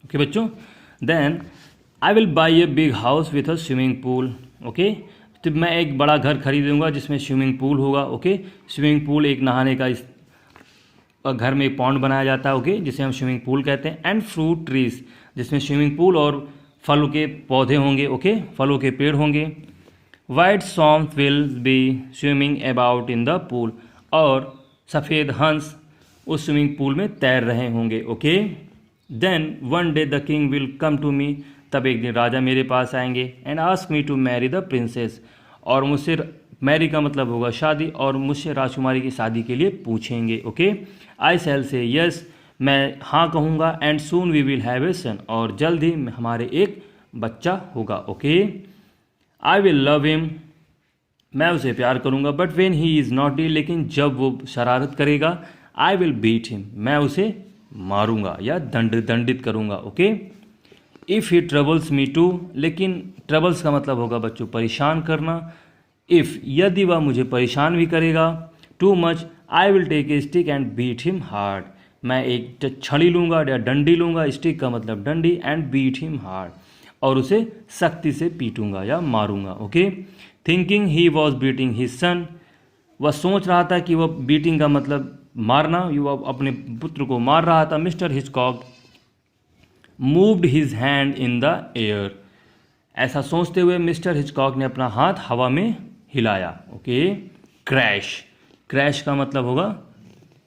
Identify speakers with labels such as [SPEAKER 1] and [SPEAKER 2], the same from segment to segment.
[SPEAKER 1] Okay बच्चों, then I will buy a big house with a swimming pool. Okay, तो मैं एक बड़ा घर खरीदूंगा जिसमें स्विमिंग पूल होगा। ओके, स्विमिंग पूल एक नहाने का घर में एक पॉन्ड बनाया जाता है। ओके, जिसे हम स्विमिंग पूल कहते हैं। एंड फ्रूट ट्रीज, जिसमें स्विमिंग पूल और फलों के पौधे होंगे। ओके, फलों के पेड़ होंगे। White swans will be swimming about in the pool, और सफ़ेद हंस उस स्विमिंग पूल में तैर रहे होंगे। Okay, then one day the king will come to me, तब एक दिन राजा मेरे पास आएंगे। And ask me to marry the princess, और मुझसे मैरी का मतलब होगा शादी, और मुझसे राजकुमारी की शादी के लिए पूछेंगे। ओके, आई शैल से यस, मैं हाँ कहूँगा। And soon we will have a son, और जल्द ही हमारे एक बच्चा होगा। Okay, I will love him, मैं उसे प्यार करूँगा। But when he is naughty, लेकिन जब वो शरारत करेगा, आई विल बीट हिम, मैं उसे मारूंगा या दंडित करूँगा। Okay, if he troubles me too, लेकिन ट्रबल्स का मतलब होगा बच्चों परेशान करना। इफ़, यदि वह मुझे परेशान भी करेगा, too much, I will take a stick and beat him hard, मैं एक छड़ी लूँगा या डंडी लूँगा, स्टिक का मतलब डंडी, एंड बीट हिम हार्ड, और उसे सख्ती से पीटूंगा या मारूंगा। Okay, thinking he was beating his son, वह सोच रहा था कि वह बीटिंग का मतलब मारना, वह अपने पुत्र को मार रहा था। Mister Hitchcock moved his hand in the air, ऐसा सोचते हुए मिस्टर हिचकॉक ने अपना हाथ हवा में हिलाया। ओके, क्रैश, क्रैश का मतलब होगा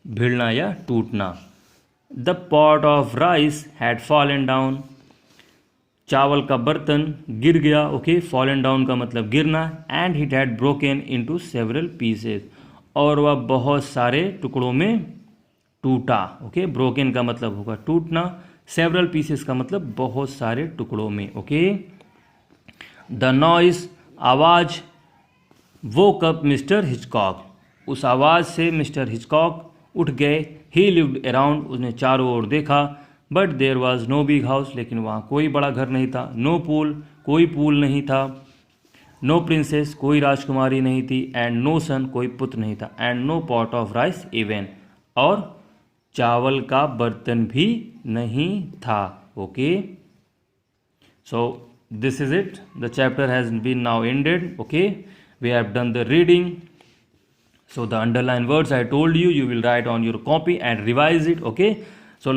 [SPEAKER 1] भिड़ना या टूटना। The pot of rice had fallen down, चावल का बर्तन गिर गया। ओके, फॉलन डाउन का मतलब गिरना। And hit had broken into several pieces, और वह बहुत सारे टुकड़ों में टूटा। ओके, ब्रोकन का मतलब होगा टूटना, सेवरल पीसेस का मतलब बहुत सारे टुकड़ों में। ओके, द नॉइस, आवाज़, वोक अप मिस्टर हिचकॉक, उस आवाज़ से मिस्टर हिचकॉक उठ गए। ही लिव्ड अराउंड, उसने चारों ओर देखा। But there was no big house, लेकिन वहाँ कोई बड़ा घर नहीं था। नो पूल, कोई पूल नहीं था। नो प्रिंसेस, कोई राजकुमारी नहीं थी। एंड नो सन, कोई पुत्र नहीं था। And no pot of rice even, और चावल का बर्तन भी नहीं था। Okay, so this is it, the chapter has been now ended. Okay, we have done the reading. So the underlined words I told you, you will write on your copy and revise it. Okay, so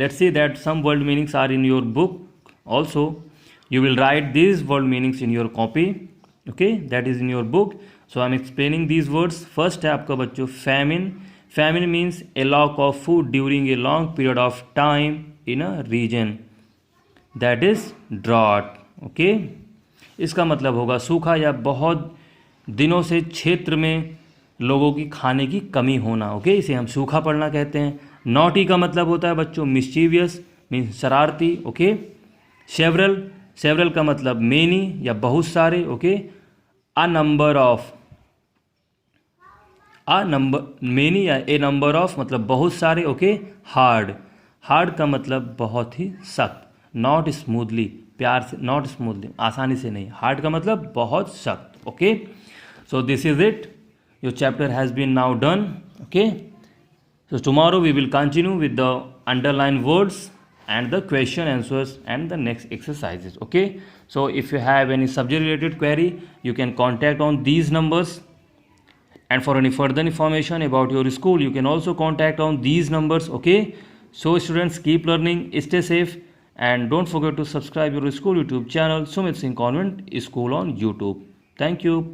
[SPEAKER 1] let's see that some word meanings are in your book also. You will write these word meanings in your copy. Okay, that is in your book. So I'm explaining these words. First है आपका बच्चों famine. Famine means a lack of food during a long period of time in a region, that is drought. Okay, इसका मतलब होगा सूखा या बहुत दिनों से क्षेत्र में लोगों की खाने की कमी होना। ओके, इसे हम सूखा पड़ना कहते हैं। नॉटी का मतलब होता है बच्चों मिस्चीवियस, मीन्स शरारती। ओके, सेवरल, सेवरल का मतलब मेनी या बहुत सारे। Okay, a number of, a number, many या ए नंबर ऑफ मतलब बहुत सारे। ओके, हार्ड, हार्ड का मतलब बहुत ही सख्त। नॉट स्मूथली, प्यार से, नॉट स्मूथली आसानी से नहीं। हार्ड का मतलब बहुत सख्त। Okay, so this is it, your chapter has been now done. Okay, so tomorrow we will continue with the underlined words and the question answers and the next exercises. Okay, so if you have any subject related query, you can contact on these numbers, and for any further information about your school, you can also contact on these numbers. Okay, so students, keep learning, stay safe, and don't forget to subscribe your school YouTube channel, Sumit Singh Convent School on YouTube. Thank you.